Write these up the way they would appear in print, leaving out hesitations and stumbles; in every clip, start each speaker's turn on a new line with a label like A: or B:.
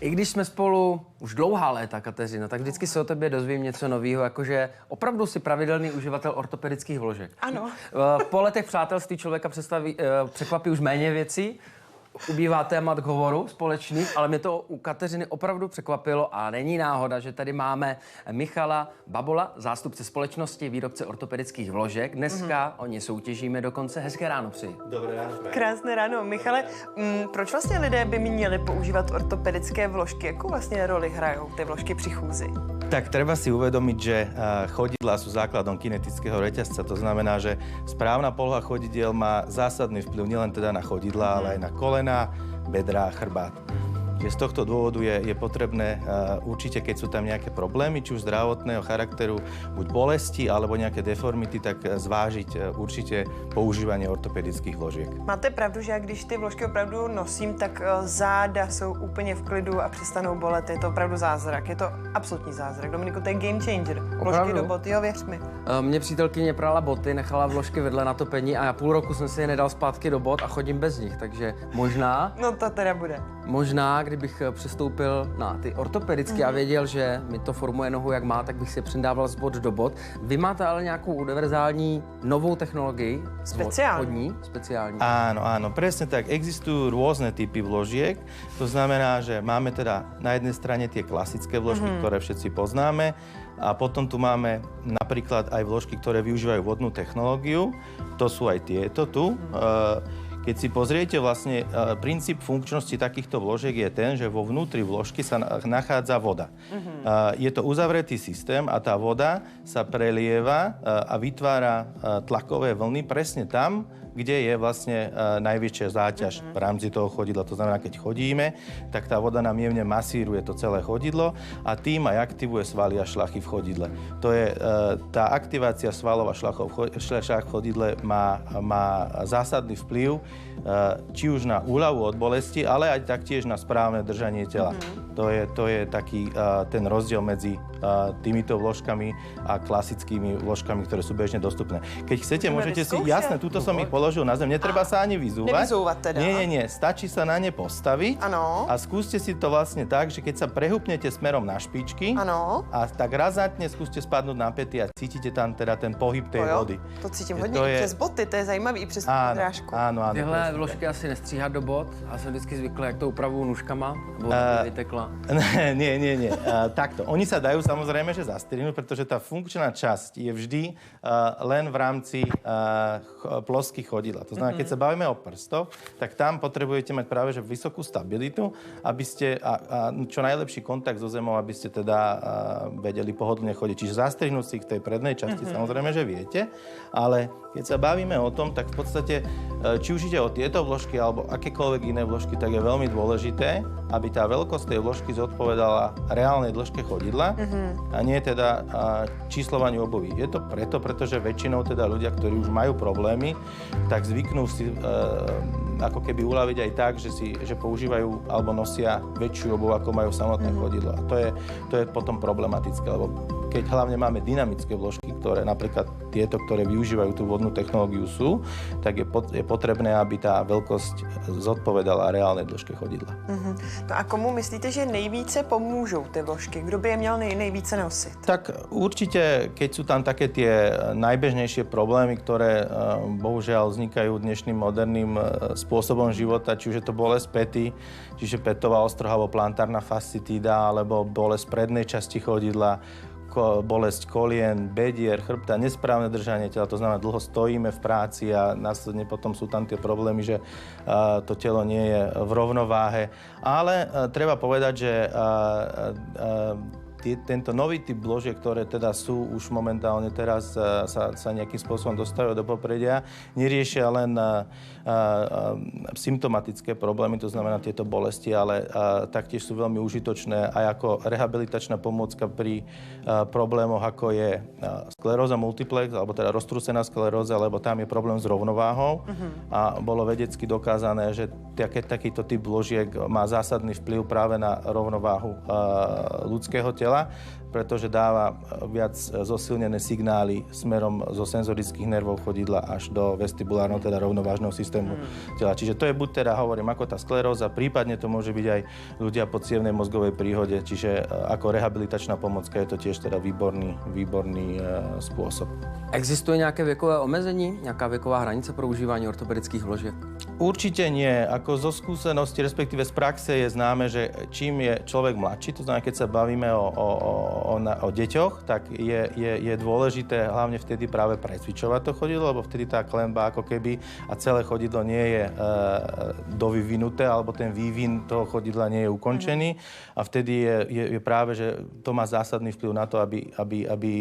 A: I když jsme spolu už dlouhá léta, Kateřino, tak vždycky se o tebě dozvím něco nového, jakože opravdu si pravidelný uživatel ortopedických vložek.
B: Ano.
A: Po letech přátelství člověka překvapí už méně věcí. Ubývá témat k hovoru společných, ale mě to u Kateřiny opravdu překvapilo a není náhoda, že tady máme Michala Babola, zástupce společnosti, výrobce ortopedických vložek. Dneska o ně soutěžíme dokonce. Hezké ráno přeji.
C: Dobré ráno.
B: Krásné ráno. Michale, proč vlastně lidé by měli používat ortopedické vložky? Jakou vlastně roli hrajou ty vložky při chůzi?
C: Tak treba si uvedomiť, že chodidlá sú základom kinetického reťazca. To znamená, že správna poloha chodidiel má zásadný vplyv nielen teda na chodidlá, ale aj na kolena, bedrá, chrbát. Z tohto dôvodu je potrebné určite, keď sú tam nejaké problémy, či už zdravotného charakteru, buď bolesti alebo nejaké deformity, tak zvážiť určite používanie ortopedických vložiek.
B: Máte pravdu, že když ty vložky opravdu nosím, tak záda jsou úplně v klidu a přestanou bolet. Je to opravdu zázrak. Je to absolutní zázrak. Dominiku, to je game changer. Vložky do bot, jo, věř mi.
A: Mě přítelkyně prala boty, nechala vložky vedle na topení a já půl roku jsem si je nedal zpátky do bot a chodím bez nich, takže možná...
B: No to teda bude.
A: Možná, kdybych přestoupil na ty ortopedické a věděl, že mi to formuje nohu, jak má, tak bych si je přidával z bot do bot. Vy máte ale nějakou univerzální novou technologii?
B: Speciální.
A: Speciální.
C: Áno, presne tak. Existujú rôzne typy vložiek. To znamená, že máme teda na jednej strane tie klasické vložky, ktoré všetci poznáme. A potom tu máme napríklad aj vložky, ktoré využívajú vodnú technológiu. To sú aj tieto tu. Keď si pozriete, vlastne princíp funkčnosti takýchto vložiek je ten, že vo vnútri vložky sa nachádza voda. Je to uzavretý systém a tá voda sa prelieva a vytvára tlakové vlny presne tam, kde je vlastne najväčšia záťaž v rámci toho chodidla. To znamená, keď chodíme, tak tá voda nám jemne masíruje to celé chodidlo a tým aj aktivuje svaly a šlachy v chodidle. To je, tá aktivácia svalov a šľach v chodidle má zásadný vplyv či už na úľavu od bolesti, ale aj taktiež na správne držanie tela. To je taký ten rozdiel medzi týmito vložkami a klasickými vložkami, ktoré sú bežne dostupné. Keď chcete, môžete si... Jasné, tuto som ich položil na zem. Netreba sa ani vyzúvať.
B: Nevyzúvať teda.
C: Nie. Stačí sa na ne postaviť.
B: Ano.
C: A skúste si to vlastne tak, že keď sa prehúpnete smerom na špičky a tak razantne skúste spadnúť na päty a cítite tam teda ten pohyb tej vody.
B: To cítím hodně i přes boty, to je zajímavý, i přes drážku.
C: Áno.
A: Tyhle vložky asi nestříhat do bot. Já jsem vždycky zvyklý, jak to upravuju nůžkama, nebo vytekla.
C: Nie. Takto. Oni sa dajú samozrejme, že zastrihnúť, pretože tá funkčná časť je vždy len v rámci ploských chodidla. To znamená, keď sa bavíme o prstoch, tak tam potrebujete mať práve že vysokú stabilitu, aby ste a čo najlepší kontakt so zemou, aby ste teda vedeli pohodlne chodiť. Čiže zastrihnúť si ich v tej prednej časti, samozrejme, že viete, ale keď sa bavíme o tom, tak v podstate, či už ide o tieto vložky alebo akékoľvek iné vložky, tak je veľmi dôležité, aby tá veľkosť tej vložky zodpovedala reálnej dĺžke chodidla a nie teda číslovaniu obuví. Je to pretože väčšinou teda ľudia, ktorí už majú problémy, tak zvyknú si ako keby uľaviť aj tak, že používajú alebo nosia väčšiu obuv, ako majú samotné chodidlo. A to je potom problematické, lebo keď hlavne máme dynamické vložky, ktoré napríklad tieto, ktoré využívajú tú vodnú technológiu sú, tak je potrebné, aby tá veľkosť zodpovedala reálnej dĺžke chodidla.
B: No a komu myslíte, že nejvíce pomůžou ty vložky? Kdo by je měl nejvíce nosit?
C: Tak určite, keď sú tam také tie najbežnejšie problémy, ktoré bohužiaľ vznikajú dnešným moderným spôsobom života, či už je to bolesť päty, čiže pätová ostroha alebo plantárna fascitída, alebo bolesť prednej časti chodidla, bolesť kolien, bedier, chrbta, nesprávne držanie tela, to znamená, dlho stojíme v práci a následne potom sú tam tie problémy, že to telo nie je v rovnováhe. Ale treba povedať, že tento nový typ vložiek, ktoré teda sú už momentálne teraz sa nejakým spôsobom dostávajú do popredia, neriešia len symptomatické problémy, to znamená tieto bolesti, ale taktiež sú veľmi užitočné aj ako rehabilitačná pomôcka pri problémoch, ako je skleróza multiplex, alebo teda roztrúsená skleróza, lebo tam je problém s rovnováhou. A bolo vedecky dokázané, že takýto typ vložiek má zásadný vplyv práve na rovnováhu ľudského tela, pretože dáva viac zosilnené signály smerom zo senzorických nervov chodidla až do vestibulárneho, teda rovnovážneho systému tela. Čiže to je buď teda, hovorím, ako tá skleróza, prípadne to môže byť aj ľudia po cievnej mozgovej príhode, čiže ako rehabilitačná pomocka je to tiež teda výborný spôsob.
A: Existuje nějaké věkové omezení, nějaká věková hranice pro užívání ortopedických vložiek?
C: Určite nie. Ako zo skúsenosti, respektíve z praxe je známe, že čím je človek mladší, to znamená, keď sa bavíme o deťoch, tak je dôležité hlavne vtedy práve precvičovať to chodidlo, lebo vtedy tá klemba ako keby a celé chodidlo nie je dovyvinuté, alebo ten vývin toho chodidla nie je ukončený a vtedy je práve, že to má zásadný vplyv na to, aby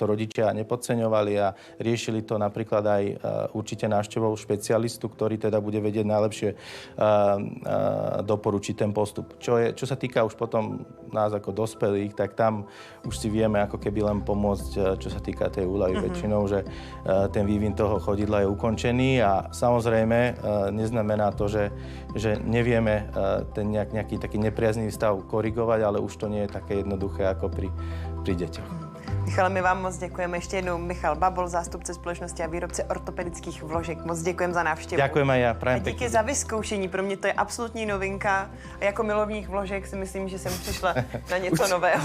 C: to rodičia nepodceňovali a riešili to napríklad aj určite návštevou špecialistu, ktorý teda bude vedieť najlepšie doporučiť ten postup. Čo sa týka už potom nás ako dospelých, tak tam už si vieme ako keby len pomôcť, čo sa týka tej úľavy väčšinou, že ten vývin toho chodidla je ukončený a samozrejme neznamená to, že nevieme ten nejaký taký nepriaznivý stav korigovať, ale už to nie je také jednoduché ako pri deťoch.
B: Michale, my vám moc děkujeme. Ještě jednou Michal Babol, zástupce společnosti a výrobce ortopedických vložek. Moc děkujeme za návštěvu.
C: Ďakujem aj ja, prajem
B: pěkně. Díky za vyzkoušení, pro mě to je absolutní novinka. A jako milovník vložek si myslím, že jsem přišla na něco nového.